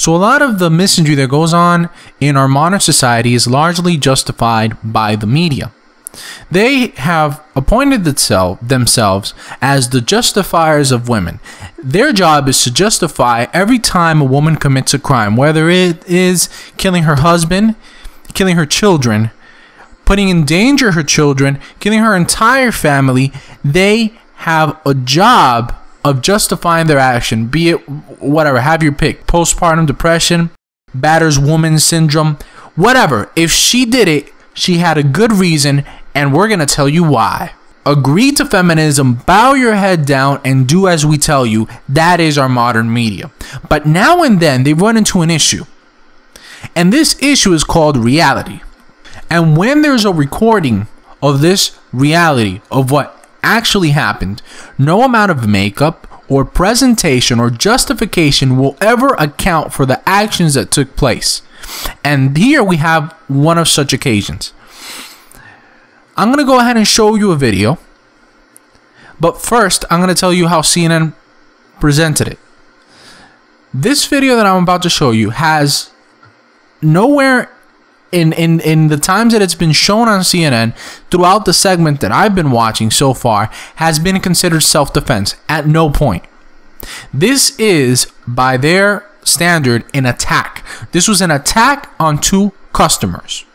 So a lot of the misandry that goes on in our modern society is largely justified by the media. They have appointed themselves as the justifiers of women. Their job is to justify every time a woman commits a crime, whether it is killing her husband, killing her children, putting in danger her children, killing her entire family. They have a job of justifying their action, be it whatever, have your pick, postpartum depression, battered woman syndrome, whatever. If she did it, she had a good reason, and we're going to tell you why. Agree to feminism, bow your head down, and do as we tell you. That is our modern media. But now and then they run into an issue. And this issue is called reality. And when there's a recording of this reality, of what actually happened, no amount of makeup or presentation or justification will ever account for the actions that took place. And here we have one of such occasions. I'm going to go ahead and show you a video. But first, I'm going to tell you how CNN presented it. This video that I'm about to show you has nowhere in the times that it's been shown on CNN throughout the segment that I've been watching so far has been considered self-defense at no point. This is, by their standard, an attack. This was an attack on two customers.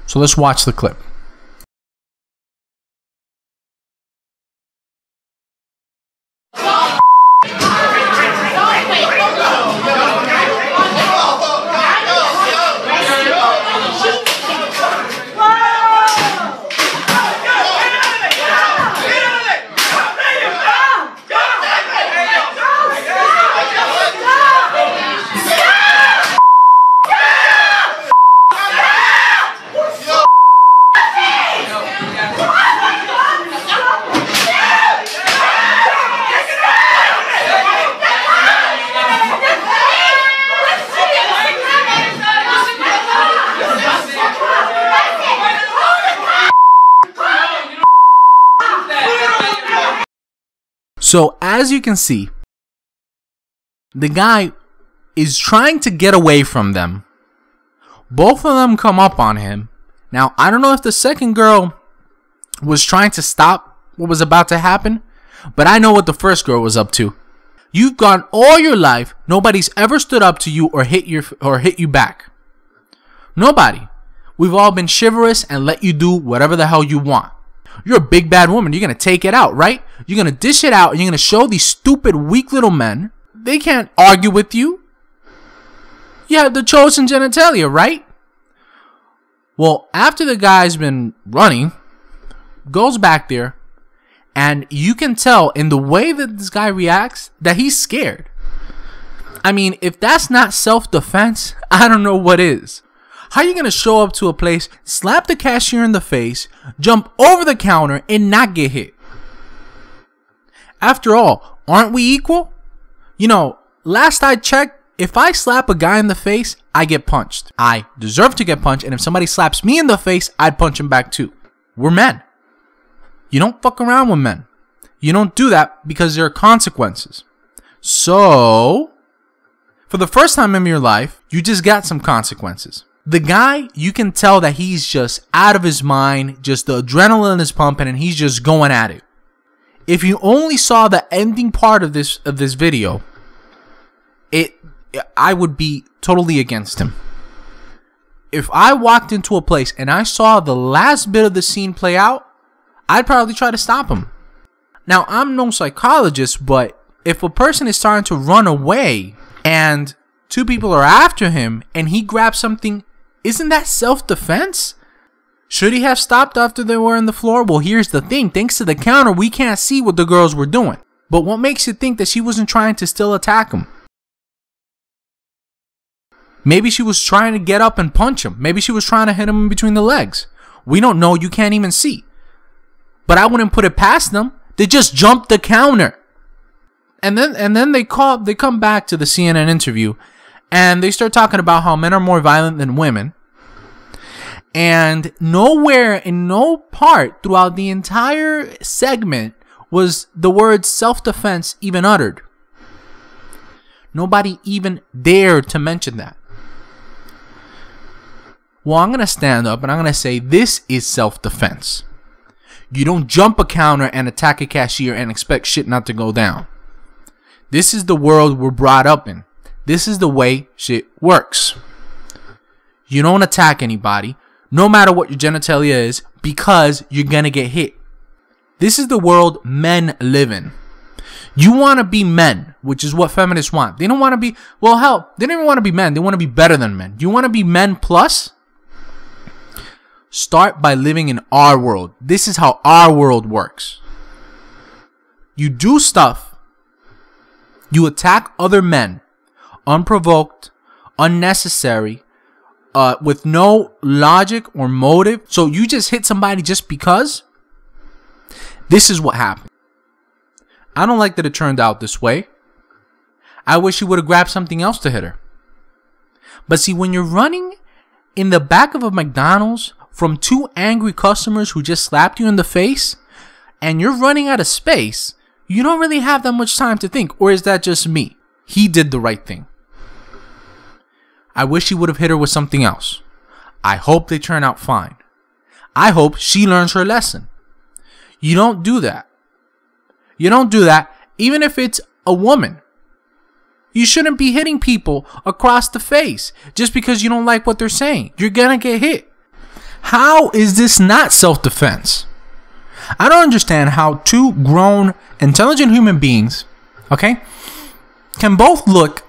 So let's watch the clip. So as you can see, the guy is trying to get away from them. Both of them come up on him. Now, I don't know if the second girl was trying to stop what was about to happen, but I know what the first girl was up to. You've gone all your life, nobody's ever stood up to you or hit you back. Nobody. We've all been chivalrous and let you do whatever the hell you want. You're a big bad woman. You're going to take it out, right? You're going to dish it out and you're going to show these stupid, weak little men. They can't argue with you. You have the chosen genitalia, right? Well, after the guy's been running, goes back there, and you can tell in the way that this guy reacts that he's scared. I mean, if that's not self-defense, I don't know what is. How are you going to show up to a place, slap the cashier in the face, jump over the counter, and not get hit? After all, aren't we equal? You know, last I checked, if I slap a guy in the face, I get punched. I deserve to get punched, and if somebody slaps me in the face, I'd punch him back too. We're men. You don't fuck around with men. You don't do that because there are consequences. So, for the first time in your life, you just got some consequences. The guy, you can tell that he's just out of his mind, just the adrenaline is pumping and he's just going at it. If you only saw the ending part of this video, I would be totally against him. If I walked into a place and I saw the last bit of the scene play out, I'd probably try to stop him. Now, I'm no psychologist, but if a person is starting to run away and two people are after him and he grabs something, isn't that self-defense? Should he have stopped after they were on the floor? Well, here's the thing. Thanks to the counter, we can't see what the girls were doing. But what makes you think that she wasn't trying to still attack him? Maybe she was trying to get up and punch him. Maybe she was trying to hit him in between the legs. We don't know. You can't even see. But I wouldn't put it past them. They just jumped the counter. And then they come back to the CNN interview and they start talking about how men are more violent than women. And nowhere in no part throughout the entire segment was the word self-defense even uttered. Nobody even dared to mention that. Well, I'm going to stand up and I'm going to say this is self-defense. You don't jump a counter and attack a cashier and expect shit not to go down. This is the world we're brought up in. This is the way shit works. You don't attack anybody, no matter what your genitalia is, because you're going to get hit. This is the world men live in. You want to be men, which is what feminists want. They don't want to be, well, hell, they don't even want to be men. They want to be better than men. You want to be men plus? Start by living in our world. This is how our world works. You do stuff. You attack other men. Unprovoked. Unnecessary. With no logic or motive. So you just hit somebody just because? This is what happened. I don't like that it turned out this way. I wish he would have grabbed something else to hit her. But see, when you're running in the back of a McDonald's from two angry customers who just slapped you in the face, and you're running out of space, you don't really have that much time to think. Or is that just me? He did the right thing. I wish he would have hit her with something else. I hope they turn out fine. I hope she learns her lesson. You don't do that. You don't do that even if it's a woman. You shouldn't be hitting people across the face just because you don't like what they're saying. You're gonna get hit. How is this not self-defense? I don't understand how two grown, intelligent human beings, okay, can both look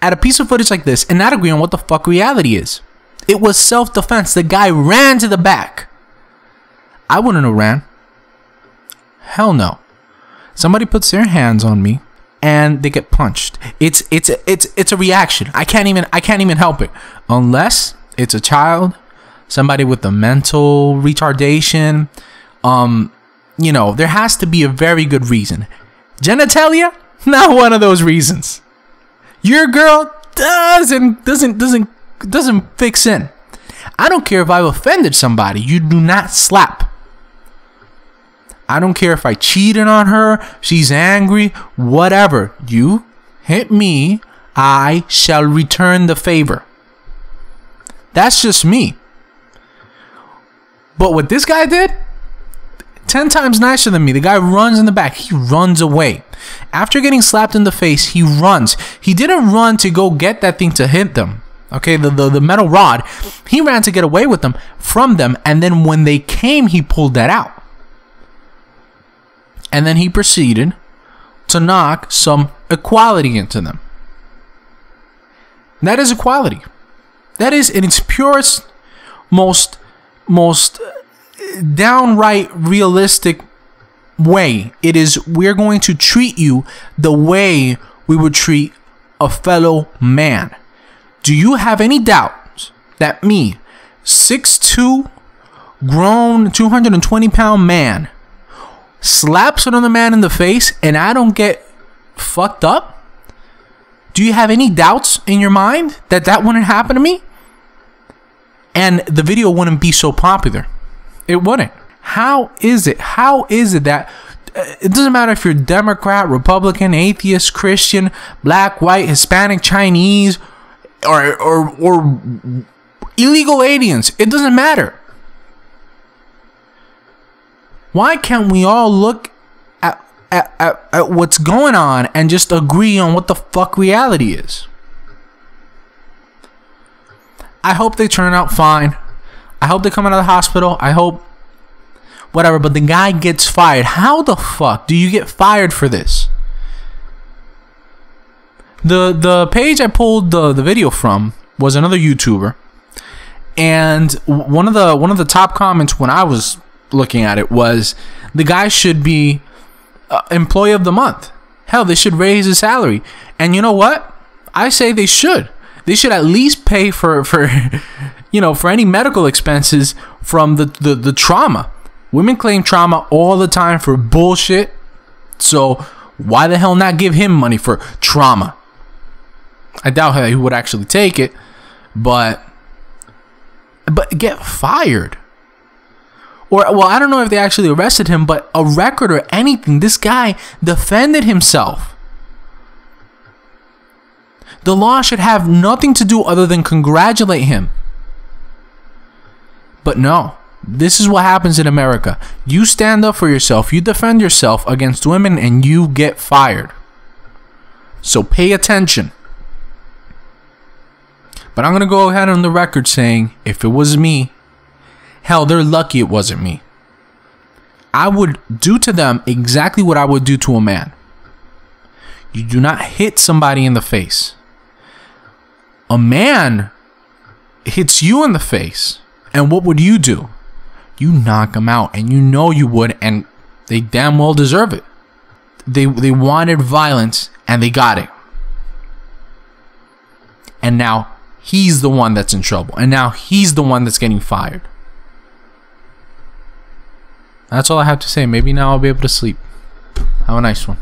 at a piece of footage like this and not agree on what the fuck reality is. It was self-defense. The guy ran to the back. I wouldn't have ran. Hell no. Somebody puts their hands on me and they get punched. It's a reaction. I can't even help it unless it's a child. Somebody with a mental retardation, there has to be a very good reason. Genitalia, not one of those reasons. Your girl doesn't fix in. I don't care if I've offended somebody. You do not slap. I don't care if I cheated on her. She's angry. Whatever. You hit me, I shall return the favor. That's just me. But what this guy did, 10 times nicer than me. The guy runs in the back. He runs away. After getting slapped in the face, he runs. He didn't run to go get that thing to hit them. Okay, the metal rod. He ran to get away with them from them. And then when they came, he pulled that out. And then he proceeded to knock some equality into them. That is equality. That is in its purest, most downright realistic way. It is, we're going to treat you the way we would treat a fellow man. Do you have any doubt that me, 6'2", grown, 220-pound man, slaps another man in the face and I don't get fucked up? Do you have any doubts in your mind that that wouldn't happen to me? And the video wouldn't be so popular. It wouldn't. How is it that it doesn't matter if you're Democrat, Republican, atheist, Christian, black, white, Hispanic, Chinese, or illegal aliens? It doesn't matter. Why can't we all look at what's going on and just agree on what the fuck reality is? I hope they turn out fine. I hope they come out of the hospital. I hope whatever, but the guy gets fired. How the fuck do you get fired for this? The page I pulled the video from was another YouTuber, and one of the top comments when I was looking at it was, the guy should be employee of the month. Hell, they should raise his salary. And you know what? I say they should. They should at least pay for any medical expenses from the trauma. Women claim trauma all the time for bullshit. So why the hell not give him money for trauma? I doubt that he would actually take it, but get fired. Or, well, I don't know if they actually arrested him, but a record or anything. This guy defended himself. The law should have nothing to do other than congratulate him. But no, this is what happens in America. You stand up for yourself, you defend yourself against women, and you get fired. So pay attention. But I'm going to go ahead on the record saying, if it was me, hell, they're lucky it wasn't me. I would do to them exactly what I would do to a man. You do not hit somebody in the face. A man hits you in the face, and what would you do? You knock them out, and you know you would, and they damn well deserve it. They wanted violence, and they got it. And now he's the one that's in trouble, and now he's the one that's getting fired. That's all I have to say. Maybe now I'll be able to sleep. Have a nice one.